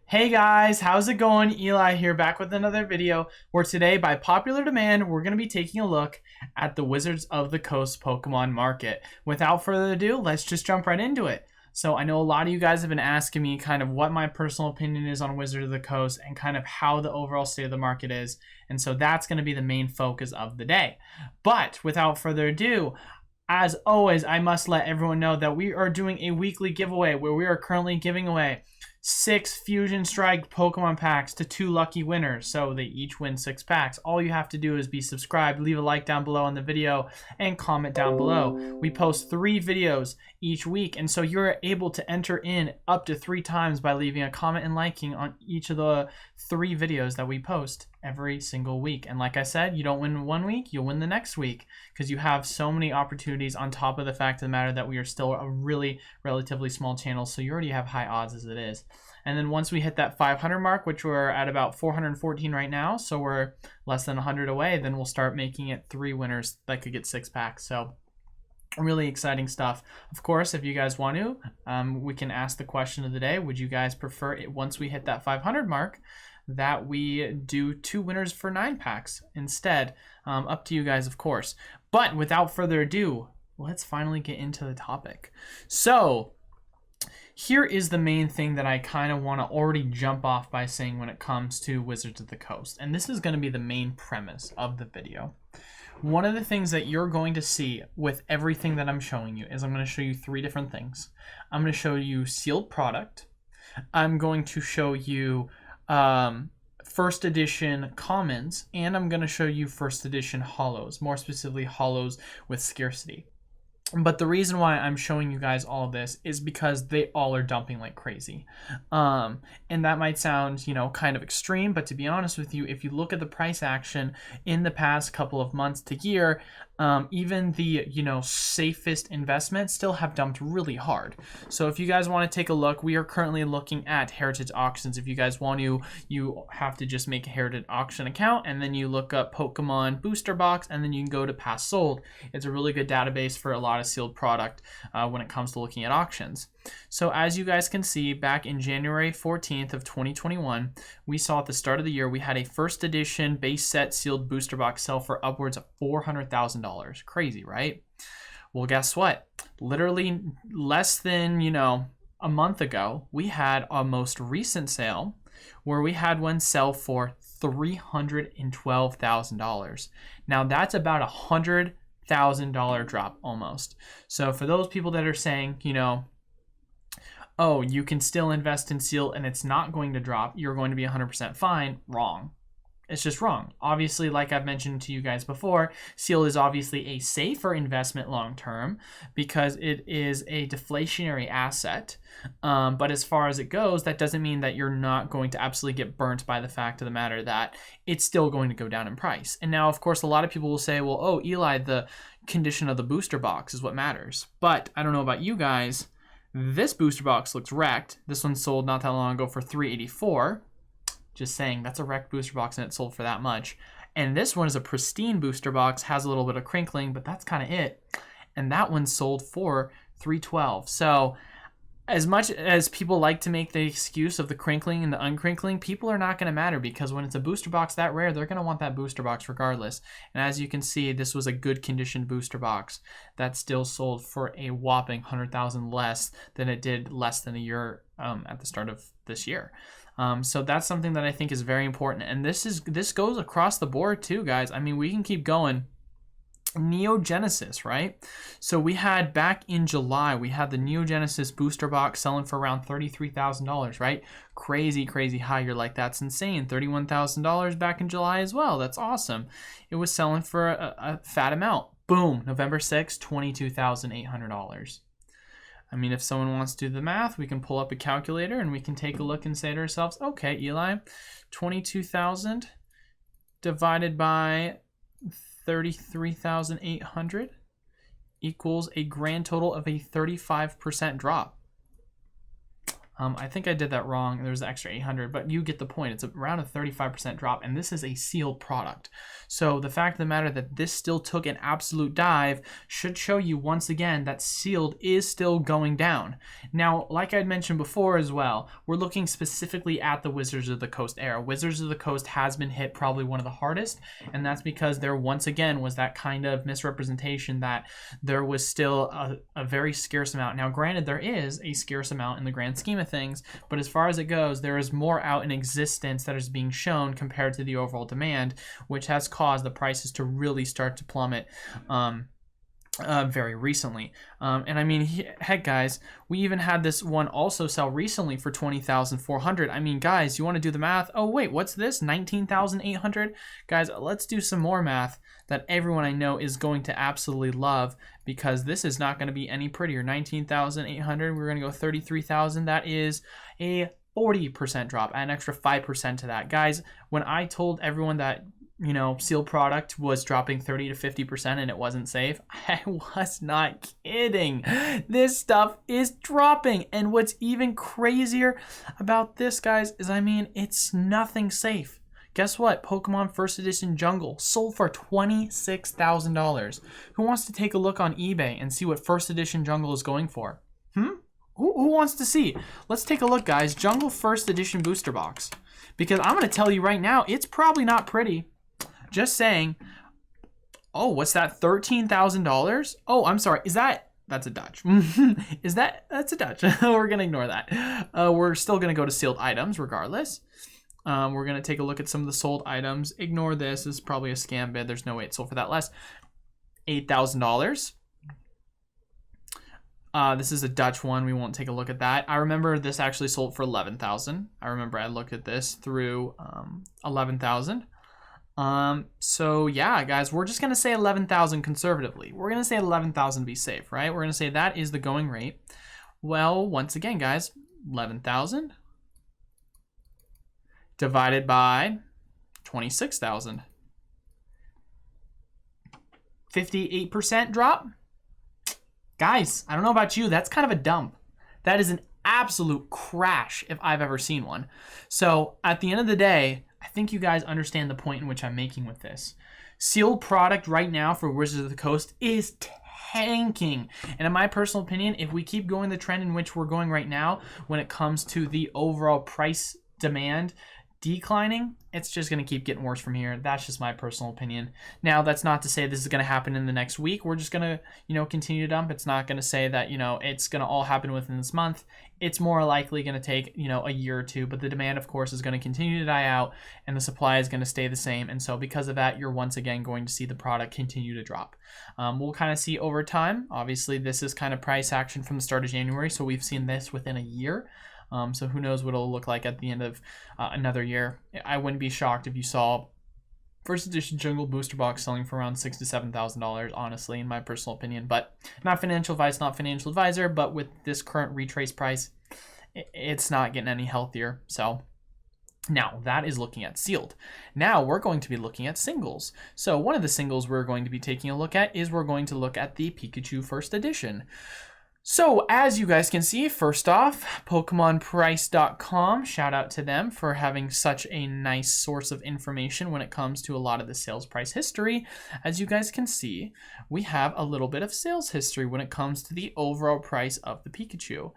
Hey guys, how's it going? Eli here, back with another video where today, by popular demand, we're going to be taking a look at the Wizards of the Coast Pokemon market. Without further ado, let's just jump right into it. So I know a lot of you guys have been asking me kind of what my personal opinion is on Wizards of the Coast and kind of how the overall state of the market is. And so that's going to be the main focus of the day. But without further ado, as always, I must let everyone know that we are doing a weekly giveaway where we are currently giving away 6 Fusion Strike Pokemon packs to 2 lucky winners. So they each win 6 packs. All you have to do is be subscribed, leave a like down below on the video, and comment down below. We post 3 videos each week, and so you're able to enter in up to 3 times by leaving a comment and liking on each of the 3 videos that we post every single week. And like I said, you don't win one week, you'll win the next week, because you have so many opportunities on top of the fact of the matter that we are still a really relatively small channel, so you already have high odds as it is. And then once we hit that 500 mark, which we're at about 414 right now, so we're less than 100 away, then we'll start making it 3 winners that could get 6 packs. So really exciting stuff. Of course, if you guys want to, we can ask the question of the day. Would you guys prefer it once we hit that 500 mark that we do 2 winners for 9 packs instead? Up to you guys, of course. But without further ado, let's finally get into the topic. So here is the main thing that I kind of want to already jump off by saying when it comes to Wizards of the Coast. And this is going to be the main premise of the video. One of the things that you're going to see with everything that I'm showing you is I'm going to show you 3 different things. I'm going to show you sealed product. I'm going to show you first edition commons, and I'm going to show you first edition holos, more specifically holos with scarcity. But the reason why I'm showing you guys all of this is because they all are dumping like crazy. And that might sound, kind of extreme, but to be honest with you, if you look at the price action in the past couple of months to year, even the, safest investments still have dumped really hard. So if you guys want to take a look, we are currently looking at Heritage Auctions. If you guys want to, you have to just make a Heritage Auction account, and then you look up Pokemon Booster Box, and then you can go to Past Sold. It's a really good database for a lot of sealed product when it comes to looking at auctions. So as you guys can see, back in January 14th of 2021, we saw at the start of the year, we had a first edition base set sealed booster box sell for upwards of $400,000. Crazy, right? Well, guess what? Literally less than, a month ago, we had our most recent sale where we had one sell for $312,000. Now that's about $100,000 drop almost. So for those people that are saying, oh, you can still invest in seal and it's not going to drop, you're going to be 100% fine, wrong. It's just wrong. Obviously, like I've mentioned to you guys before, seal is obviously a safer investment long term because it is a deflationary asset. But as far as it goes, that doesn't mean that you're not going to absolutely get burnt by the fact of the matter that it's still going to go down in price. And now, of course, a lot of people will say, well, oh, Eli, the condition of the booster box is what matters. But I don't know about you guys. This booster box looks wrecked. This one sold not that long ago for $384. Just saying, that's a wrecked booster box and it sold for that much. And this one is a pristine booster box, has a little bit of crinkling, but that's kind of it. And that one sold for $312. So as much as people like to make the excuse of the crinkling and the uncrinkling, people are not going to matter because when it's a booster box that rare, they're going to want that booster box regardless. And as you can see, this was a good conditioned booster box that still sold for a whopping $100,000 less than it did less than a year at the start of this year. So that's something that I think is very important. And this goes across the board too, guys. I mean, we can keep going. Neo Genesis, right? So we had back in July, we had the Neo Genesis booster box selling for around $33,000, right? Crazy, crazy high. You're like, that's insane. $31,000 back in July as well. That's awesome. It was selling for a fat amount. Boom, November 6th, $22,800. I mean, if someone wants to do the math, we can pull up a calculator and we can take a look and say to ourselves, okay, Eli, 22,000 divided by 33,800 equals a grand total of a 35% drop. I think I did that wrong. There's an extra 800, but you get the point. It's around a 35% drop, and this is a sealed product. So the fact of the matter that this still took an absolute dive should show you once again that sealed is still going down. Now, like I'd mentioned before as well, we're looking specifically at the Wizards of the Coast era. Wizards of the Coast has been hit probably one of the hardest, and that's because there once again was that kind of misrepresentation that there was still a very scarce amount. Now, granted, there is a scarce amount in the grand scheme of things, but as far as it goes, there is more out in existence that is being shown compared to the overall demand, which has caused the prices to really start to plummet very recently. And I mean, heck guys, we even had this one also sell recently for 20,400. I mean, guys, you want to do the math? Oh wait, what's this? 19,800? Guys, let's do some more math that everyone I know is going to absolutely love, because this is not going to be any prettier. 19,800, we're going to go 33,000. That is a 40% drop, add an extra 5% to that. Guys, when I told everyone that, you know, sealed product was dropping 30 to 50% and it wasn't safe, I was not kidding. This stuff is dropping. And what's even crazier about this, guys, is I mean, it's nothing safe. Guess what? Pokemon First Edition Jungle sold for $26,000. Who wants to take a look on eBay and see what First Edition Jungle is going for? Who wants to see? Let's take a look, guys. Jungle First Edition Booster Box. Because I'm going to tell you right now, it's probably not pretty. Just saying. Oh, what's that? $13,000? Oh, I'm sorry. That's a Dutch. That's a Dutch. We're going to ignore that. We're still going to go to sealed items regardless. We're going to take a look at some of the sold items. Ignore this. This is probably a scam bid. There's no way it sold for that less. $8,000. This is a Dutch one. We won't take a look at that. I remember this actually sold for 11,000. I remember I looked at this through 11,000. So yeah, guys, we're just going to say 11,000 conservatively. We're going to say 11,000 to be safe, right? We're going to say that is the going rate. Well, once again, guys, 11,000 divided by 26,000. 58% drop. Guys, I don't know about you, that's kind of a dump. That is an absolute crash if I've ever seen one. So at the end of the day, I think you guys understand the point in which I'm making with this. Sealed product right now for Wizards of the Coast is tanking. And in my personal opinion, if we keep going the trend in which we're going right now, when it comes to the overall price demand declining, it's just going to keep getting worse from here. That's just my personal opinion. Now, that's not to say this is going to happen in the next week. We're just going to, you know, continue to dump. It's not going to say that, you know, it's going to all happen within this month. It's more likely going to take, you know, a year or two, but the demand, of course, is going to continue to die out and the supply is going to stay the same. And so because of that, you're once again going to see the product continue to drop. We'll kind of see over time. Obviously, this is kind of price action from the start of January. So we've seen this within a year. So who knows what it'll look like at the end of another year. I wouldn't be shocked if you saw First Edition Jungle Booster Box selling for around $6,000 to $7,000, honestly, in my personal opinion. But not financial advice, not financial advisor, but with this current retrace price, it's not getting any healthier. So now that is looking at sealed. Now we're going to be looking at singles. So one of the singles we're going to be taking a look at is we're going to look at the Pikachu First Edition. So as you guys can see, first off, PokemonPrice.com, shout out to them for having such a nice source of information when it comes to a lot of the sales price history. As you guys can see, we have a little bit of sales history when it comes to the overall price of the Pikachu.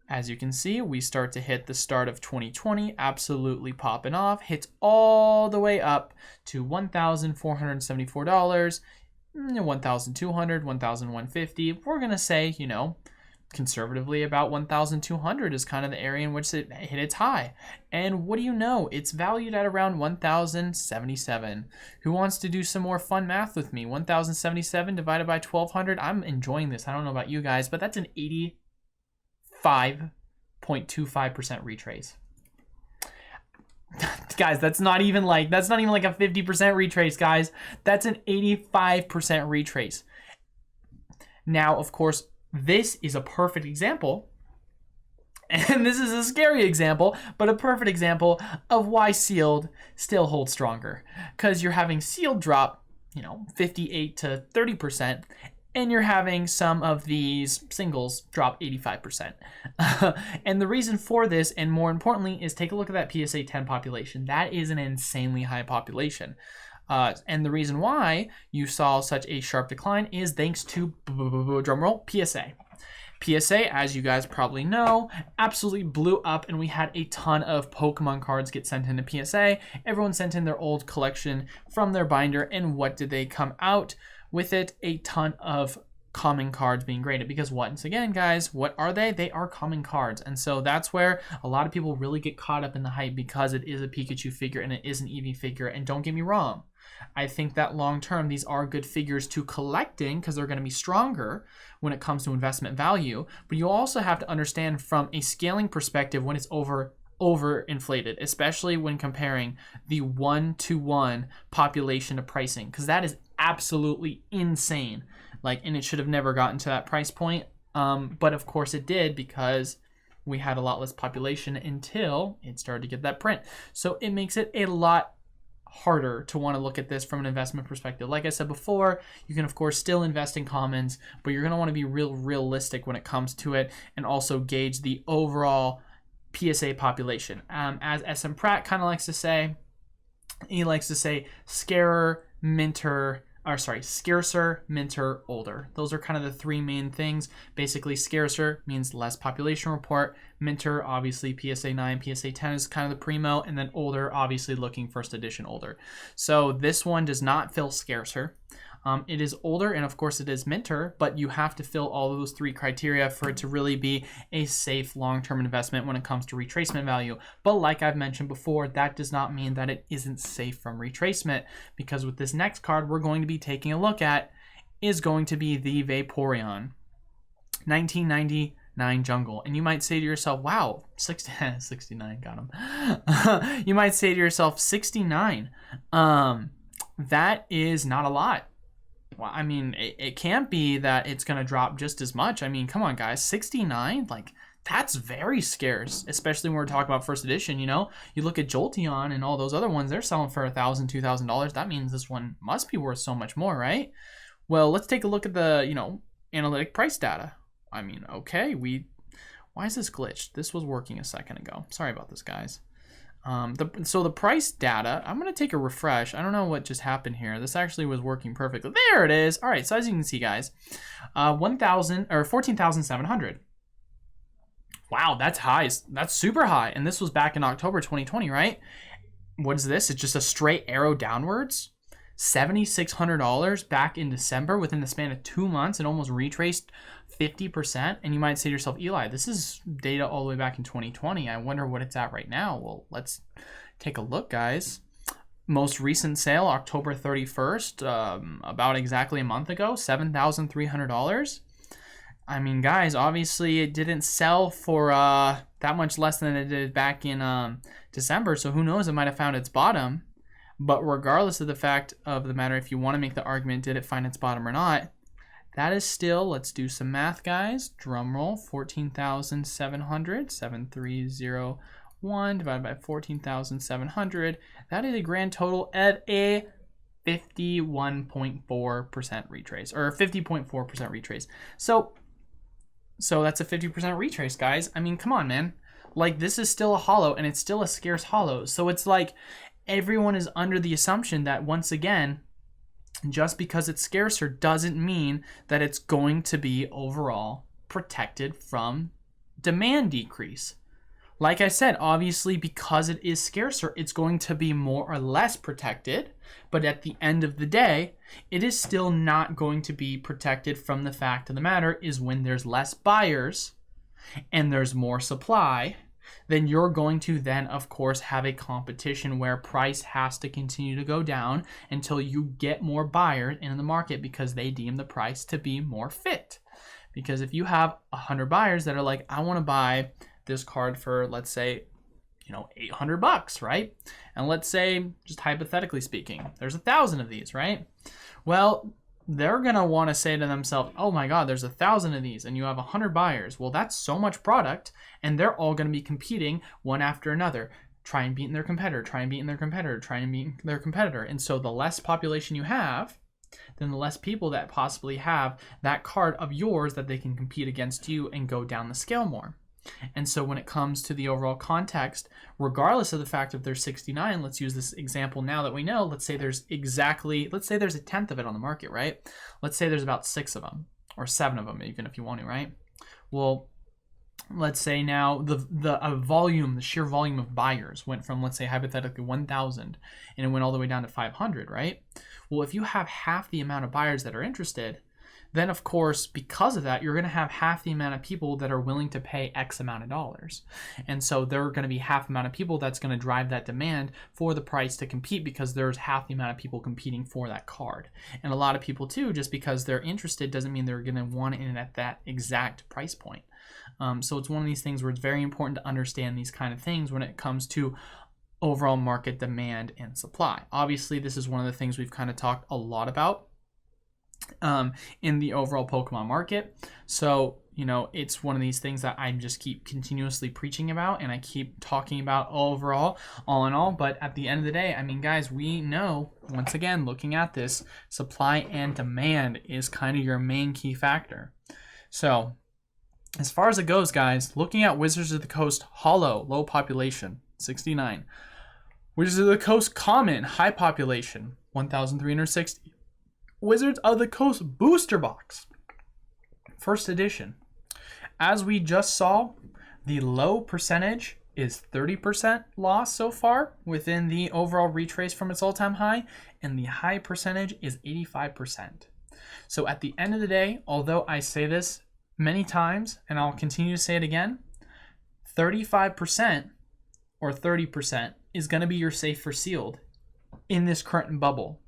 As you can see, we start to hit the start of 2020, absolutely popping off, hits all the way up to $1,474. 1,200, 1,150. We're going to say, you know, conservatively about 1,200 is kind of the area in which it hit its high. And what do you know? It's valued at around 1,077. Who wants to do some more fun math with me? 1,077 divided by 1,200. I'm enjoying this. I don't know about you guys, but that's an 85.25% retrace. Guys, that's not even like a 50% retrace, guys. That's an 85% retrace. Now, of course, this is a perfect example, and this is a scary example, but a perfect example of why sealed still holds stronger. Because you're having sealed drop, you know, 58 to 30%, and you're having some of these singles drop 85%. And the reason for this, and more importantly, is take a look at that PSA 10 population. That is an insanely high population. And the reason why you saw such a sharp decline is thanks to, drumroll, PSA. PSA, as you guys probably know, absolutely blew up, and we had a ton of Pokemon cards get sent into PSA. Everyone sent in their old collection from their binder, and what did they come out with it? A ton of common cards being graded, because once again, guys, what are they? They are common cards. And so that's where a lot of people really get caught up in the hype, because it is a Pikachu figure and it is an Eevee figure. And don't get me wrong, I think that long term these are good figures to collecting, because they're going to be stronger when it comes to investment value. But you also have to understand from a scaling perspective when it's overinflated, especially when comparing the 1-to-1 population to pricing, because that is absolutely insane. And it should have never gotten to that price point. But of course it did, because we had a lot less population until it started to get that print. So it makes it a lot harder to want to look at this from an investment perspective. Like I said before, you can of course still invest in commons, but you're going to want to be realistic when it comes to it, and also gauge the overall PSA population. As SM Pratt kind of likes to say, he likes to say scarcer, minter, older. Those are kind of the three main things. Basically, scarcer means less population report. Minter, obviously, PSA 9, PSA 10 is kind of the primo. And then older, obviously looking first edition older. So this one does not feel scarcer. It is older, and of course it is minter, but you have to fill all of those three criteria for it to really be a safe long-term investment when it comes to retracement value. But like I've mentioned before, that does not mean that it isn't safe from retracement, because with this next card we're going to be taking a look at is going to be the Vaporeon 1999 Jungle. And you might say to yourself, wow, 69, got him. You might say to yourself, 69, that is not a lot. Well, I mean, it can't be that it's going to drop just as much. I mean, come on, guys. 69? That's very scarce, especially when we're talking about first edition, You look at Jolteon and all those other ones, they're selling for $1,000, $2,000. That means this one must be worth so much more, right? Well, let's take a look at the, analytic price data. I mean, okay, why is this glitched? This was working a second ago. Sorry about this, guys. So the price data, I'm going to take a refresh. I don't know what just happened here. This actually was working perfectly. There it is. All right. So as you can see, guys, 14,700. Wow. That's high. That's super high. And this was back in October, 2020, right? What is this? It's just a straight arrow downwards. $7,600 back in December within the span of 2 months, and almost retraced 50%. And you might say to yourself, Eli, this is data all the way back in 2020. I wonder what it's at right now. Well, let's take a look, guys. Most recent sale, October 31st, about exactly a month ago, $7,300. I mean, guys, obviously it didn't sell for that much less than it did back in December. So who knows, it might have found its bottom. But regardless of the fact of the matter, if you want to make the argument, did it find its bottom or not, that is still, let's do some math, guys. Drum roll, 14,700, 7301 divided by 14,700. That is a grand total of a 51.4% retrace, or 50.4% retrace. So that's a 50% retrace, guys. I mean, come on, man. This is still a holo, and it's still a scarce holo. So it's everyone is under the assumption that, once again, just because it's scarcer doesn't mean that it's going to be overall protected from demand decrease. Like I said, obviously, because it is scarcer, it's going to be more or less protected. But at the end of the day, it is still not going to be protected from the fact of the matter is when there's less buyers and there's more supply, then you're going to then, of course, have a competition where price has to continue to go down until you get more buyers in the market, because they deem the price to be more fit. Because if you have 100 buyers that are like, I want to buy this card for, let's say, $800, right? And let's say, just hypothetically speaking, there's 1,000 of these, right? Well, they're going to want to say to themselves, oh my God, there's 1,000 of these and you have 100 buyers. Well, that's so much product, and they're all going to be competing one after another. Try and beat their competitor, try and beat their competitor, try and beat their competitor. And so the less population you have, then the less people that possibly have that card of yours that they can compete against you and go down the scale more. And so when it comes to the overall context, regardless of the fact that there's 69, let's use this example now that we know, let's say there's a tenth of it on the market, right? Let's say there's about 6 of them or 7 of them, even if you want to, right? Well, let's say now the sheer volume of buyers went from, let's say hypothetically 1,000 and it went all the way down to 500, right? Well, if you have half the amount of buyers that are interested, then of course, because of that, you're going to have half the amount of people that are willing to pay X amount of dollars. And so there are going to be half the amount of people that's going to drive that demand for the price to compete, because there's half the amount of people competing for that card. And a lot of people too, just because they're interested doesn't mean they're going to want it in at that exact price point. So it's one of these things where it's very important to understand these kind of things when it comes to overall market demand and supply. Obviously, this is one of the things we've kind of talked a lot about in the overall Pokemon market. So, it's one of these things that I just keep continuously preaching about and I keep talking about overall, all in all. But at the end of the day, I mean, guys, we know, once again, looking at this, supply and demand is kind of your main key factor. So, as far as it goes, guys, looking at Wizards of the Coast Holo, low population, 69. Wizards of the Coast Common, high population, 1,360. Wizards of the Coast Booster Box, first edition. As we just saw, the low percentage is 30% loss so far within the overall retrace from its all-time high, and the high percentage is 85%. So at the end of the day, although I say this many times, and I'll continue to say it again, 35% or 30% is going to be your safe for sealed in this current bubble.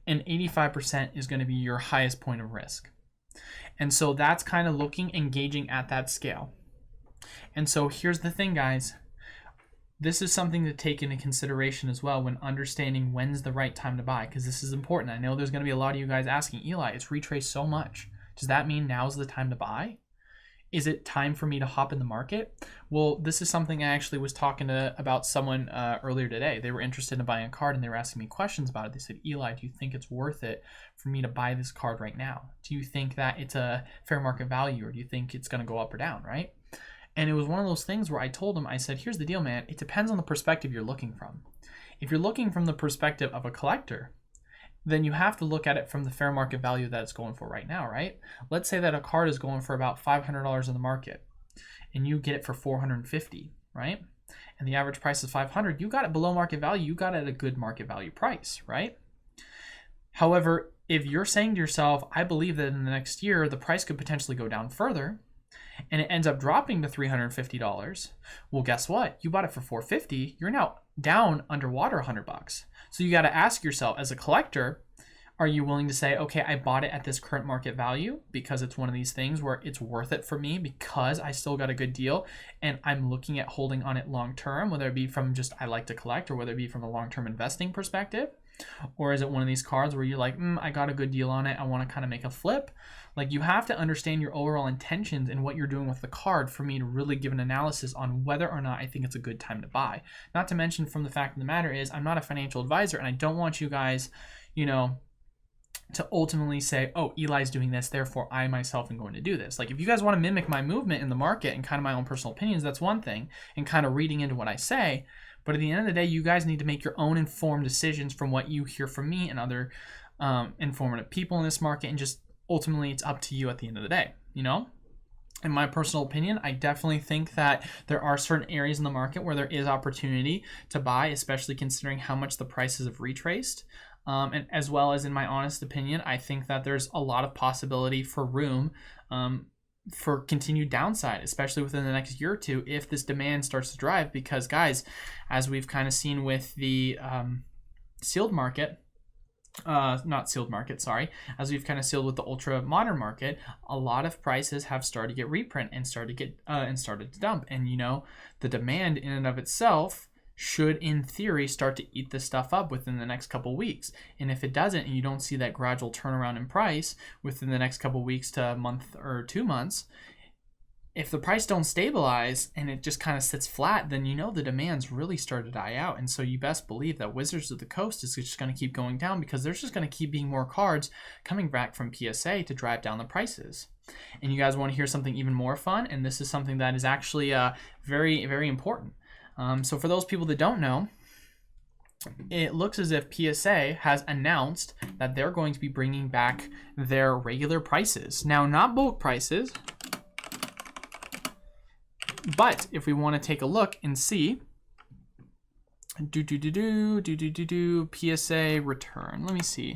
And 85% is going to be your highest point of risk. And so that's kind of looking and gauging at that scale. And so here's the thing, guys. This is something to take into consideration as well when understanding when's the right time to buy, because this is important. I know there's going to be a lot of you guys asking, Eli, it's retraced so much. Does that mean now's the time to buy? Is it time for me to hop in the market? Well, this is something I actually was talking about someone earlier today. They were interested in buying a card and they were asking me questions about it. They said, Eli, do you think it's worth it for me to buy this card right now? Do you think that it's a fair market value, or do you think it's going to go up or down, right? And it was one of those things where I told him, I said, here's the deal, man. It depends on the perspective you're looking from. If you're looking from the perspective of a collector, then you have to look at it from the fair market value that it's going for right now, right? Let's say that a card is going for about $500 in the market and you get it for $450, right? And the average price is $500. You got it below market value. You got it at a good market value price, right? However, if you're saying to yourself, I believe that in the next year, the price could potentially go down further, and it ends up dropping to $350, well, guess what? You bought it for $450. You're now down underwater $100. So you got to ask yourself, as a collector, are you willing to say, okay, I bought it at this current market value because it's one of these things where it's worth it for me because I still got a good deal and I'm looking at holding on it long term, whether it be from just I like to collect or whether it be from a long-term investing perspective? Or is it one of these cards where you're like, I got a good deal on it, I want to kind of make a flip? Like, you have to understand your overall intentions and what you're doing with the card for me to really give an analysis on whether or not I think it's a good time to buy. Not to mention, from the fact of the matter is, I'm not a financial advisor and I don't want you guys, to ultimately say, oh, Eli's doing this, therefore I myself am going to do this. Like, if you guys want to mimic my movement in the market and kind of my own personal opinions, that's one thing, and kind of reading into what I say. But at the end of the day, you guys need to make your own informed decisions from what you hear from me and other informative people in this market, and just ultimately it's up to you at the end of the day, In my personal opinion, I definitely think that there are certain areas in the market where there is opportunity to buy, especially considering how much the prices have retraced. And as well as, in my honest opinion, I think that there's a lot of possibility for room for continued downside, especially within the next year or two, if this demand starts to drive. Because, guys, as we've kind of seen with the sealed market, as we've kind of sealed with the ultra modern market, a lot of prices have started to get reprint and started to dump. And the demand in and of itself should, in theory, start to eat this stuff up within the next couple weeks. And if it doesn't, and you don't see that gradual turnaround in price within the next couple weeks to a month or 2 months, if the price don't stabilize and it just kind of sits flat, then you know the demand's really started to die out. And so you best believe that Wizards of the Coast is just going to keep going down, because there's just going to keep being more cards coming back from PSA to drive down the prices. And you guys want to hear something even more fun? And this is something that is actually very, very important. So for those people that don't know, it looks as if PSA has announced that they're going to be bringing back their regular prices. Now, not bulk prices, but if we want to take a look and see, PSA return. Let me see.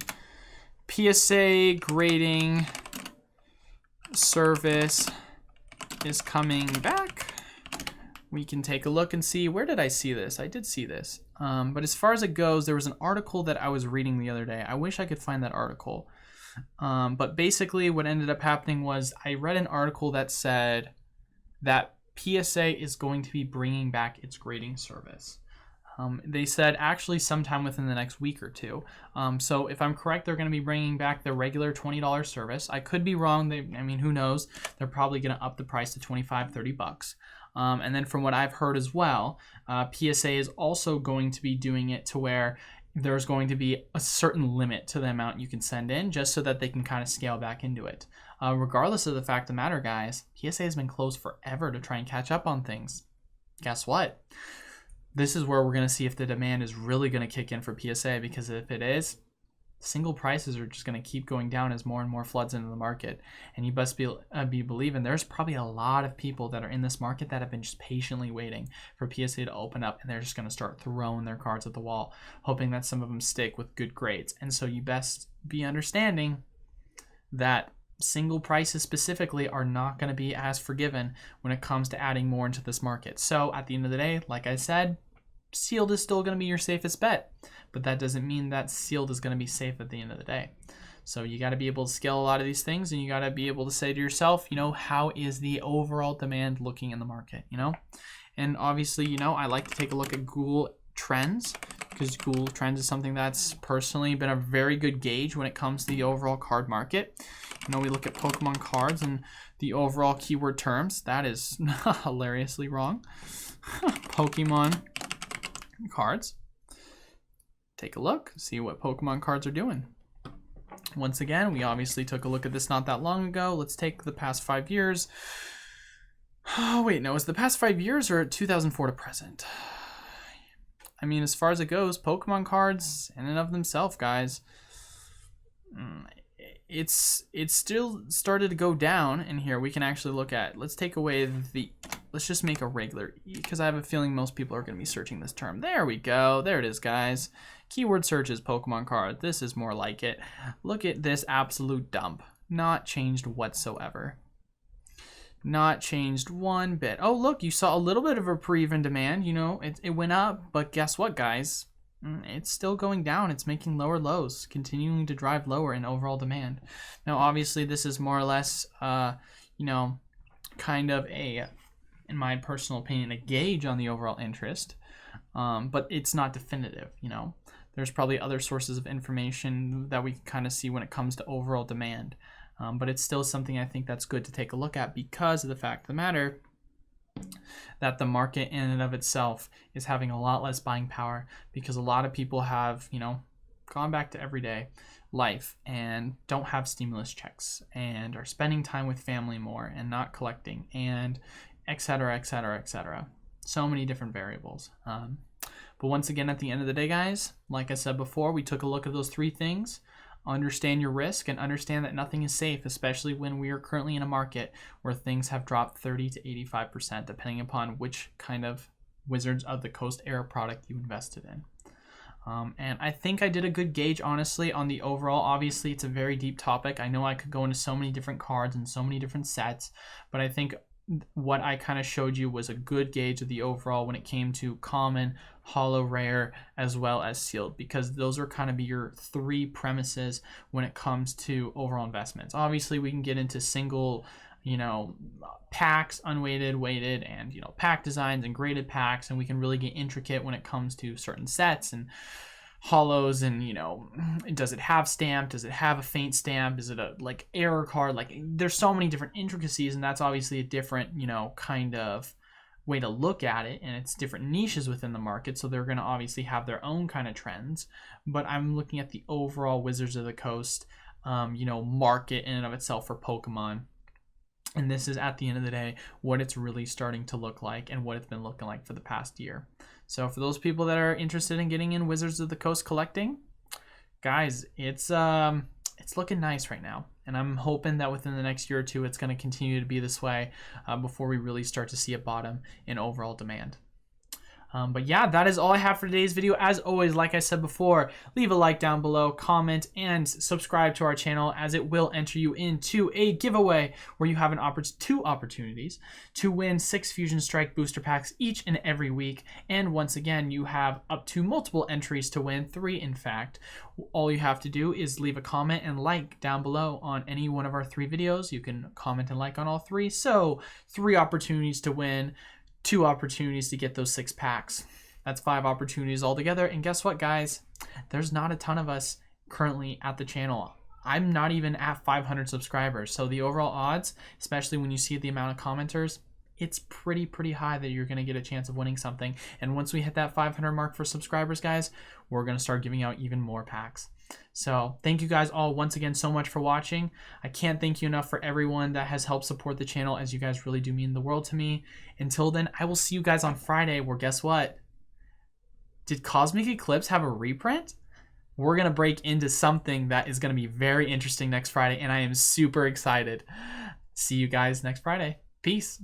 PSA grading service is coming back. We can take a look and see, where did I see this? I did see this. But as far as it goes, there was an article that I was reading the other day. I wish I could find that article. But basically what ended up happening was I read an article that said that PSA is going to be bringing back its grading service. They said actually sometime within the next week or two. So if I'm correct, they're going to be bringing back their regular $20 service. I could be wrong. I mean, who knows? They're probably going to up the price to $25, $30. And then from what I've heard as well, PSA is also going to be doing it to where there's going to be a certain limit to the amount you can send in, just so that they can kind of scale back into it. Regardless of the fact of the matter, guys, PSA has been closed forever to try and catch up on things. Guess what? This is where we're going to see if the demand is really going to kick in for PSA, because if it is, single prices are just going to keep going down as more and more floods into the market. And you best be believing there's probably a lot of people that are in this market that have been just patiently waiting for PSA to open up, and they're just going to start throwing their cards at the wall, hoping that some of them stick with good grades. And so you best be understanding that single prices specifically are not going to be as forgiven when it comes to adding more into this market. So at the end of the day, like I said, sealed is still going to be your safest bet, but that doesn't mean that sealed is going to be safe at the end of the day. So you got to be able to scale a lot of these things, and you got to be able to say to yourself, you know, how is the overall demand looking in the market, you know? And obviously, you know, I like to take a look at Google Trends, because Google Trends is something that's personally been a very good gauge when it comes to the overall card market. You know, we look at Pokemon cards and the overall keyword terms. That is hilariously wrong. Pokemon cards. Take a look, see what Pokemon cards are doing. Once again, we obviously took a look at this not that long ago. Let's take the past 5 years. Oh, wait, no, is the past 5 years or 2004 to present? I mean, as far as it goes, Pokemon cards in and of themselves, guys, it's still started to go down. And here we can actually look at, let's take away the, let's just make a regular E, because I have a feeling most people are going to be searching this term. There we go. There it is, guys. Keyword search is Pokemon card. This is more like it. Look at this absolute dump. Not changed whatsoever. Not changed one bit. Oh, look, you saw a little bit of a pre-even demand. You know, it went up, but guess what, guys? It's still going down. It's making lower lows, continuing to drive lower in overall demand. Now, obviously, this is more or less, you know, kind of a, in my personal opinion, a gauge on the overall interest, but it's not definitive, you know. There's probably other sources of information that we can kind of see when it comes to overall demand. But it's still something I think that's good to take a look at, because of the fact of the matter that the market in and of itself is having a lot less buying power, because a lot of people have, you know, gone back to everyday life and don't have stimulus checks and are spending time with family more and not collecting, and et cetera, et cetera, et cetera. So many different variables. But once again, at the end of the day, guys, like I said before, we took a look at those three things. Understand your risk and understand that nothing is safe, especially when we are currently in a market where things have dropped 30 to 85%, depending upon which kind of Wizards of the Coast era product you invested in. And I think I did a good gauge, honestly, on the overall. Obviously, it's a very deep topic. I know I could go into so many different cards and so many different sets, but I think what I kind of showed you was a good gauge of the overall when it came to common, holo, rare, as well as sealed, because those are kind of your three premises when it comes to overall investments. Obviously, we can get into single, you know, packs, unweighted, weighted, and, you know, pack designs and graded packs, and we can really get intricate when it comes to certain sets and holos, and you know, does it have stamp, does it have a faint stamp, is it a like error card? Like there's so many different intricacies, and that's obviously a different, you know, kind of way to look at it, and it's different niches within the market, so they're going to obviously have their own kind of trends. But I'm looking at the overall Wizards of the Coast you know, market in and of itself for Pokemon. And this is, at the end of the day, what it's really starting to look like and what it's been looking like for the past year. So for those people that are interested in getting in Wizards of the Coast collecting, guys, it's looking nice right now. And I'm hoping that within the next year or two, it's going to continue to be this way before we really start to see a bottom in overall demand. But yeah, that is all I have for today's video. As always, like I said before, leave a like down below, comment, and subscribe to our channel, as it will enter you into a giveaway where you have two opportunities to win 6 Fusion Strike booster packs each and every week. And once again, you have up to multiple entries to win, 3 in fact. All you have to do is leave a comment and like down below on any one of our 3 videos. You can comment and like on all 3. So 3 opportunities to win, 2 opportunities to get those 6 packs. That's 5 opportunities altogether. And guess what, guys? There's not a ton of us currently at the channel. I'm not even at 500 subscribers. So the overall odds, especially when you see the amount of commenters, it's pretty high that you're going to get a chance of winning something. And once we hit that 500 mark for subscribers, guys, we're going to start giving out even more packs. So thank you guys all once again so much for watching. I can't thank you enough for everyone that has helped support the channel, as you guys really do mean the world to me. Until then, I will see you guys on Friday, where guess what? Did Cosmic Eclipse have a reprint? We're going to break into something that is going to be very interesting next Friday, and I am super excited. See you guys next Friday. Peace.